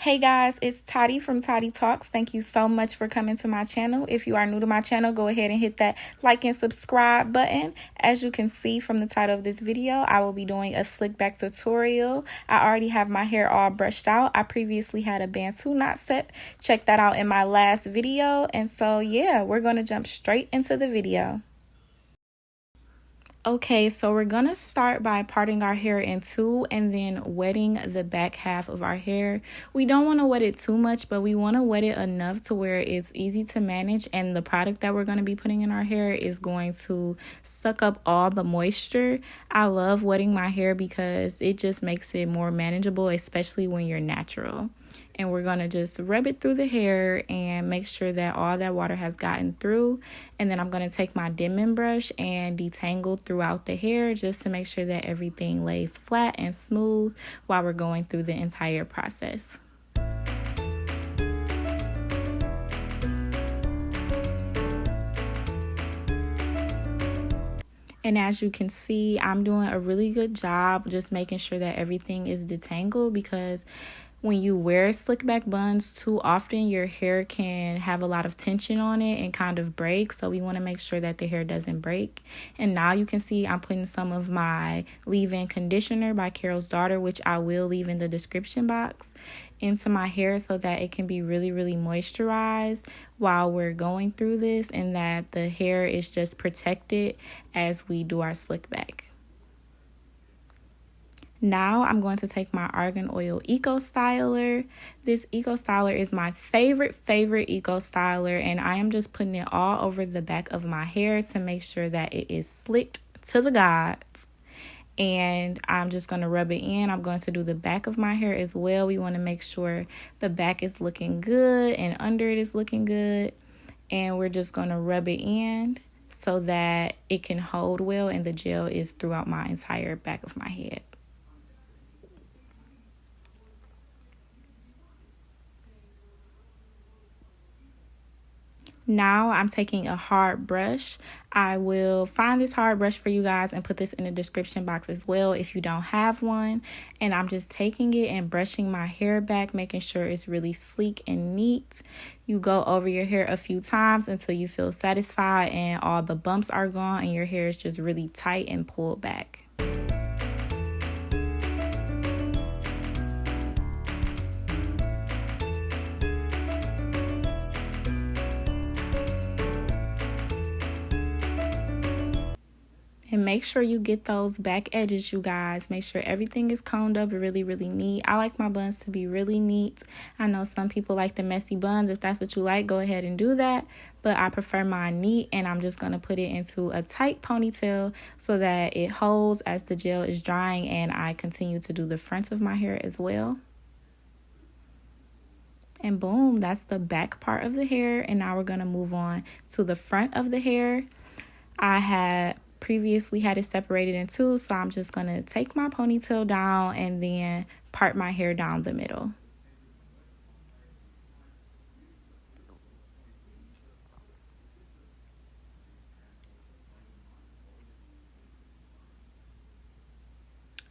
Hey guys, it's Toddy from Toddy Talks. Thank you so much for coming to my channel. If you are new to my channel, go ahead and hit that like and subscribe button. As you can see from the title of this video, I will be doing a slick back tutorial. I already have my hair all brushed out. I previously had a Bantu knot set. Check that out in my last video. And so yeah, we're going to jump straight into the video. Okay, so we're gonna start by parting our hair in two and then wetting the back half of our hair. We don't want to wet it too much, but we want to wet it enough to where it's easy to manage, and the product that we're going to be putting in our hair is going to suck up all the moisture. I love wetting my hair because it just makes it more manageable, especially when you're natural. And we're going to just rub it through the hair and make sure that all that water has gotten through. And then I'm going to take my Denman brush and detangle throughout the hair just to make sure that everything lays flat and smooth while we're going through the entire process. And as you can see, I'm doing a really good job just making sure that everything is detangled, because when you wear slick back buns too often, your hair can have a lot of tension on it and kind of break. So we want to make sure that the hair doesn't break. And now you can see I'm putting some of my leave-in conditioner by Carol's Daughter, which I will leave in the description box, into my hair so that it can be really moisturized while we're going through this, and that the hair is just protected as we do our slick back. Now I'm going to take my Argan Oil Eco Styler. This Eco Styler is my favorite Eco Styler, and I am just putting it all over the back of my hair to make sure that it is slicked to the gods. And I'm just going to rub it in. I'm going to do the back of my hair as well. We want to make sure the back is looking good and under it is looking good. And we're just going to rub it in so that it can hold well and the gel is throughout my entire back of my head. Now I'm taking a hard brush. I will find this hard brush for you guys and put this in the description box as well if you don't have one. And I'm just taking it and brushing my hair back, making sure it's really sleek and neat. You go over your hair a few times until you feel satisfied and all the bumps are gone and your hair is just really tight and pulled back. And make sure you get those back edges, you guys. Make sure everything is combed up really neat. I like my buns to be really neat. I know some people like the messy buns. If that's what you like, go ahead and do that. But I prefer mine neat, and I'm just going to put it into a tight ponytail so that it holds as the gel is drying, and I continue to do the front of my hair as well. And boom, that's the back part of the hair. And now we're going to move on to the front of the hair. I had previously had it separated in two, so I'm just going to take my ponytail down and then part my hair down the middle.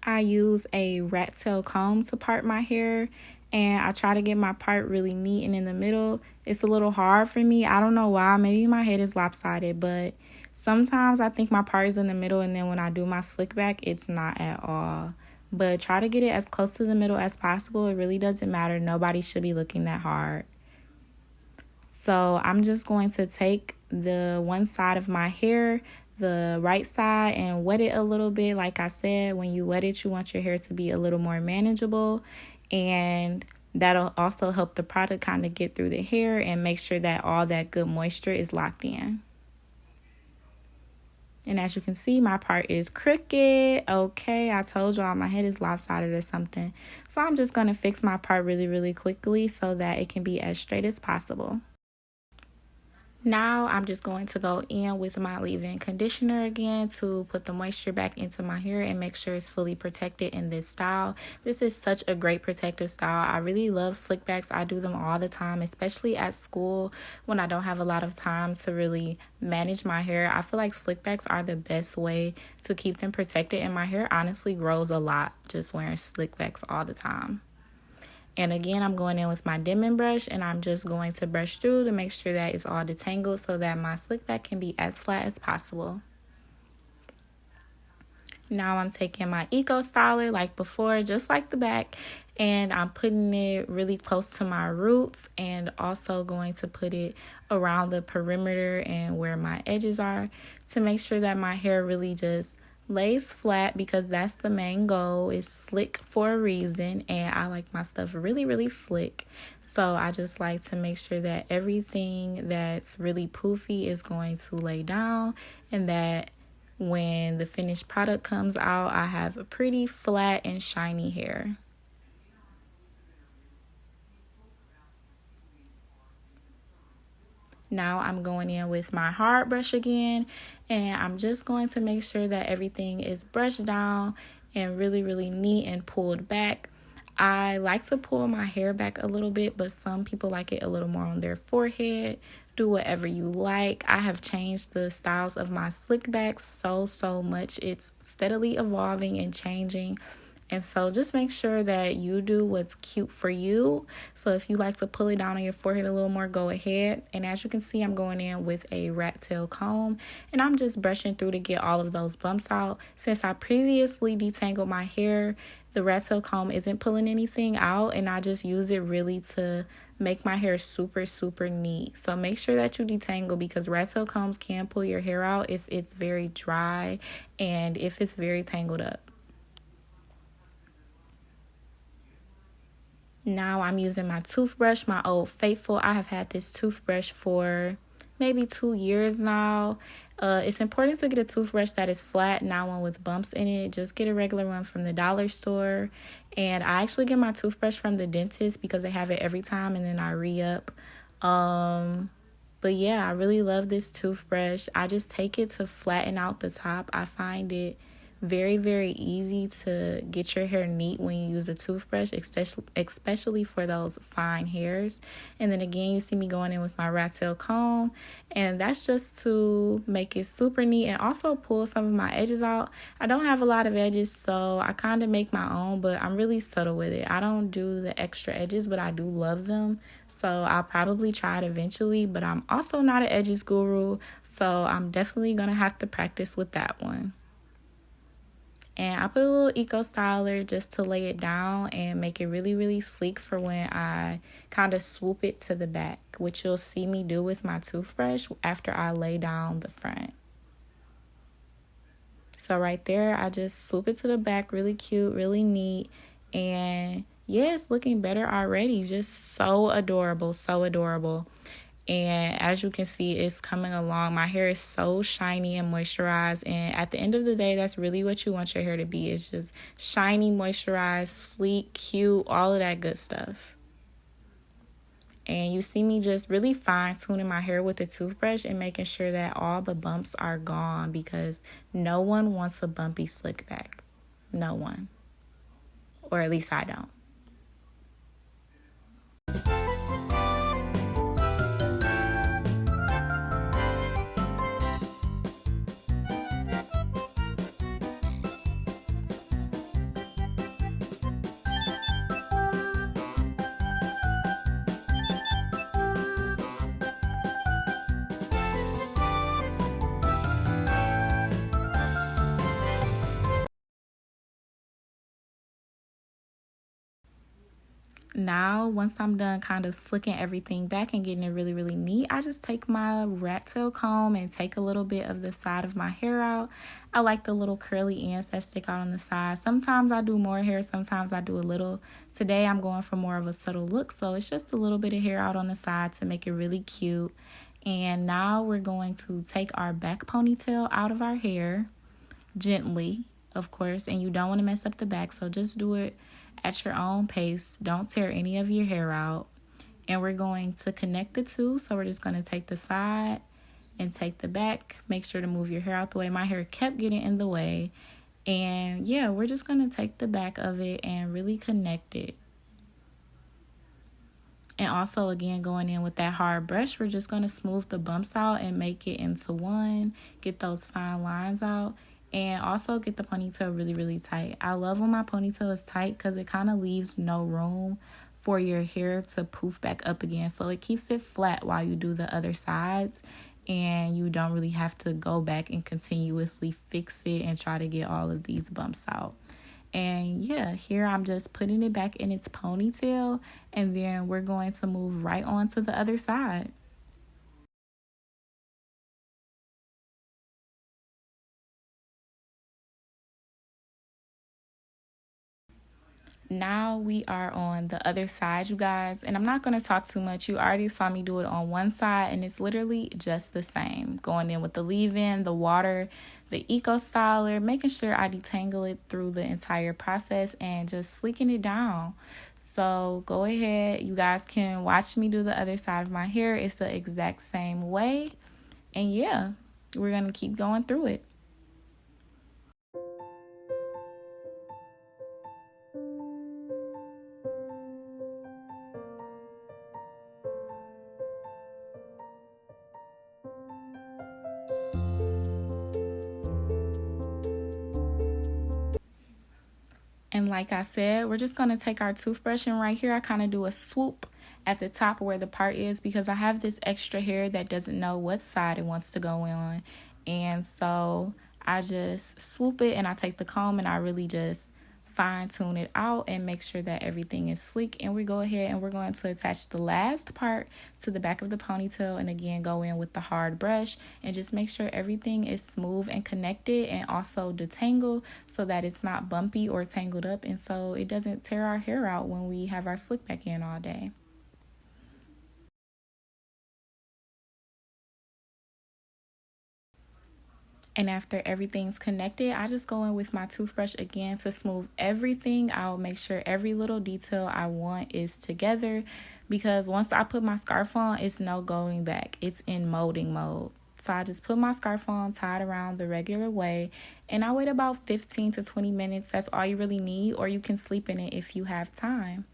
I use a rat tail comb to part my hair, and I try to get my part really neat and in the middle. It's a little hard for me. I don't know why. Maybe my head is lopsided, but sometimes I think my part is in the middle, and then when I do my slick back, it's not at all. But try to get it as close to the middle as possible. It really doesn't matter. Nobody should be looking that hard. So I'm just going to take the one side of my hair, the right side, and wet it a little bit. Like I said, when you wet it, you want your hair to be a little more manageable, and that'll also help the product kind of get through the hair and make sure that all that good moisture is locked in. And as you can see, my part is crooked. Okay, I told y'all my head is lopsided or something. So I'm just going to fix my part really quickly so that it can be as straight as possible. Now I'm just going to go in with my leave-in conditioner again to put the moisture back into my hair and make sure it's fully protected in this style. This is such a great protective style. I really love slick backs. I do them all the time, especially at school when I don't have a lot of time to really manage my hair. I feel like slick backs are the best way to keep them protected, and my hair honestly grows a lot just wearing slick backs all the time. And again, I'm going in with my dimming brush and I'm just going to brush through to make sure that it's all detangled so that my slick back can be as flat as possible. Now I'm taking my Eco Styler like before, just like the back, and I'm putting it really close to my roots and also going to put it around the perimeter and where my edges are to make sure that my hair really just lays flat, because that's the main goal. Is slick for a reason, and I like my stuff really, really slick. So I just like to make sure that everything that's really poofy is going to lay down, and that when the finished product comes out, I have a pretty flat and shiny hair. Now I'm going in with my hard brush again, and I'm just going to make sure that everything is brushed down and really, really neat and pulled back. I like to pull my hair back a little bit, but some people like it a little more on their forehead. Do whatever you like. I have changed the styles of my slick backs so much. It's steadily evolving and changing. And so just make sure that you do what's cute for you. So if you like to pull it down on your forehead a little more, go ahead. And as you can see, I'm going in with a rat tail comb, and I'm just brushing through to get all of those bumps out. Since I previously detangled my hair, the rat tail comb isn't pulling anything out, and I just use it really to make my hair super neat. So make sure that you detangle, because rat tail combs can pull your hair out if it's very dry and if it's very tangled up. Now I'm using my toothbrush, my Old Faithful. I have had this toothbrush for maybe 2 years now. It's important to get a toothbrush that is flat, not one with bumps in it. Just get a regular one from the dollar store. And I actually get my toothbrush from the dentist because they have it every time, and then I re-up. But yeah, I really love this toothbrush. I just take it to flatten out the top. I find it very easy to get your hair neat when you use a toothbrush, especially for those fine hairs. And then again, you see me going in with my rat tail comb, and that's just to make it super neat and also pull some of my edges out. I don't have a lot of edges, so I kind of make my own, but I'm really subtle with it. I don't do the extra edges, but I do love them, so I'll probably try it eventually. But I'm also not an edges guru, so I'm definitely gonna have to practice with that one. And I put a little Eco Styler just to lay it down and make it really sleek for when I kind of swoop it to the back, which you'll see me do with my toothbrush after I lay down the front. So right there, I just swoop it to the back, really cute, really neat. And yeah, it's looking better already. Just so adorable, so adorable. And as you can see, it's coming along. My hair is so shiny and moisturized, and at the end of the day, that's really what you want your hair to be. It's just shiny, moisturized, sleek, cute, all of that good stuff. And you see me just really fine tuning my hair with a toothbrush and making sure that all the bumps are gone, because no one wants a bumpy slick back. No one. Or at least I don't. Now, once I'm done kind of slicking everything back and getting it really neat, I just take my rat tail comb and take a little bit of the side of my hair out. I like the little curly ends that stick out on the side. Sometimes I do more hair, sometimes I do a little. Today I'm going for more of a subtle look, so it's just a little bit of hair out on the side to make it really cute. And now we're going to take our back ponytail out of our hair gently, of course, and you don't want to mess up the back, so just do it at your own pace. Don't tear any of your hair out. And we're going to connect the two, so we're just going to take the side and take the back. Make sure to move your hair out the way. My hair kept getting in the way, and yeah, we're just going to take the back of it and really connect it. And also, again, going in with that hard brush, we're just going to smooth the bumps out and make it into one, get those fine lines out. And also get the ponytail really tight. I love when my ponytail is tight because it kind of leaves no room for your hair to poof back up again. So it keeps it flat while you do the other sides, and you don't really have to go back and continuously fix it and try to get all of these bumps out. And yeah, here I'm just putting it back in its ponytail, and then we're going to move right on to the other side. Now we are on the other side, you guys, and I'm not going to talk too much. You already saw me do it on one side, and it's literally just the same. Going in with the leave-in, the water, the eco styler, making sure I detangle it through the entire process and just sleeking it down. So go ahead, you guys can watch me do the other side of my hair. It's the exact same way, and yeah, we're going to keep going through it. And like I said, we're just going to take our toothbrush, and right here I kind of do a swoop at the top where the part is, because I have this extra hair that doesn't know what side it wants to go on. And so I just swoop it, and I take the comb and I really just fine tune it out and make sure that everything is sleek. And we go ahead and we're going to attach the last part to the back of the ponytail, and again go in with the hard brush and just make sure everything is smooth and connected, and also detangle so that it's not bumpy or tangled up, and so it doesn't tear our hair out when we have our slick back in all day. And after everything's connected, I just go in with my toothbrush again to smooth everything. I'll make sure every little detail I want is together, because once I put my scarf on, it's no going back. It's in molding mode. So I just put my scarf on, tied around the regular way, and I wait about 15 to 20 minutes. That's all you really need, or you can sleep in it if you have time.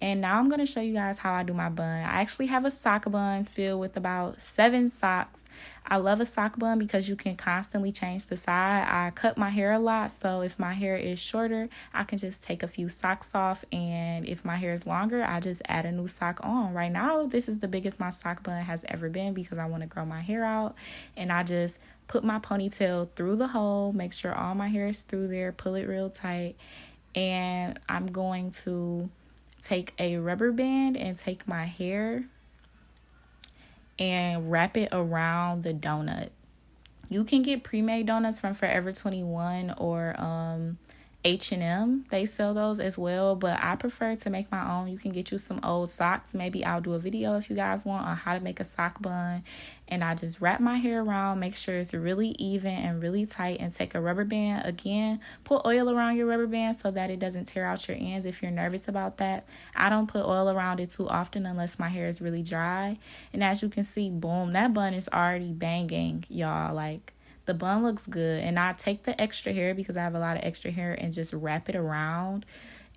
And now I'm going to show you guys how I do my bun. I actually have a sock bun filled with about 7 socks. I love a sock bun because you can constantly change the side. I cut my hair a lot, so if my hair is shorter, I can just take a few socks off. And if my hair is longer, I just add a new sock on. Right now, this is the biggest my sock bun has ever been because I want to grow my hair out. And I just put my ponytail through the hole, make sure all my hair is through there, pull it real tight. And I'm going to take a rubber band and take my hair and wrap it around the donut. You can get pre-made donuts from Forever 21 or H&M. They sell those as well, but I prefer to make my own. You can get you some old socks. Maybe I'll do a video if you guys want on how to make a sock bun. And I just wrap my hair around, make sure it's really even and really tight, and take a rubber band. Again, put oil around your rubber band so that it doesn't tear out your ends if you're nervous about that. I don't put oil around it too often unless my hair is really dry. And as you can see, boom, that bun is already banging, y'all. Like, the bun looks good. And I take the extra hair, because I have a lot of extra hair, and just wrap it around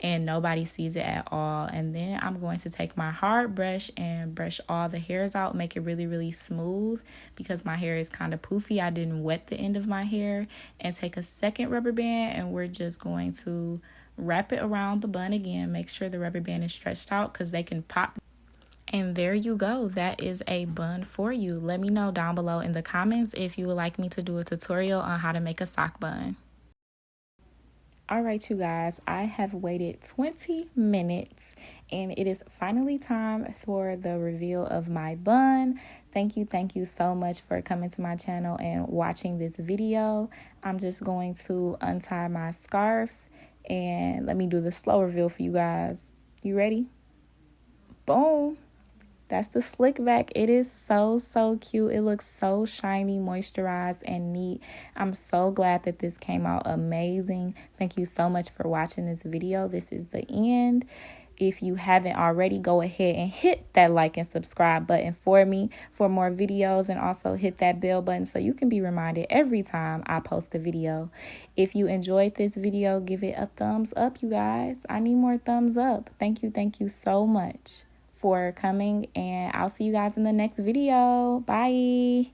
and nobody sees it at all. And then I'm going to take my hard brush and brush all the hairs out, make it really, really smooth, because my hair is kind of poofy. I didn't wet the end of my hair. And take a second rubber band, and we're just going to wrap it around the bun again. Make sure the rubber band is stretched out because they can pop. And there you go. That is a bun for you. Let me know down below in the comments if you would like me to do a tutorial on how to make a sock bun. All right, you guys, I have waited 20 minutes and it is finally time for the reveal of my bun. Thank you so much for coming to my channel and watching this video. I'm just going to untie my scarf and let me do the slow reveal for you guys. You ready? Boom. That's the slick back. It is so cute. It looks so shiny, moisturized, and neat. I'm so glad that this came out amazing. Thank you so much for watching this video. This is the end. If you haven't already, go ahead and hit that like and subscribe button for me for more videos, and also hit that bell button so you can be reminded every time I post a video. If you enjoyed this video, give it a thumbs up, you guys. I need more thumbs up. Thank you so much for coming, and I'll see you guys in the next video. Bye.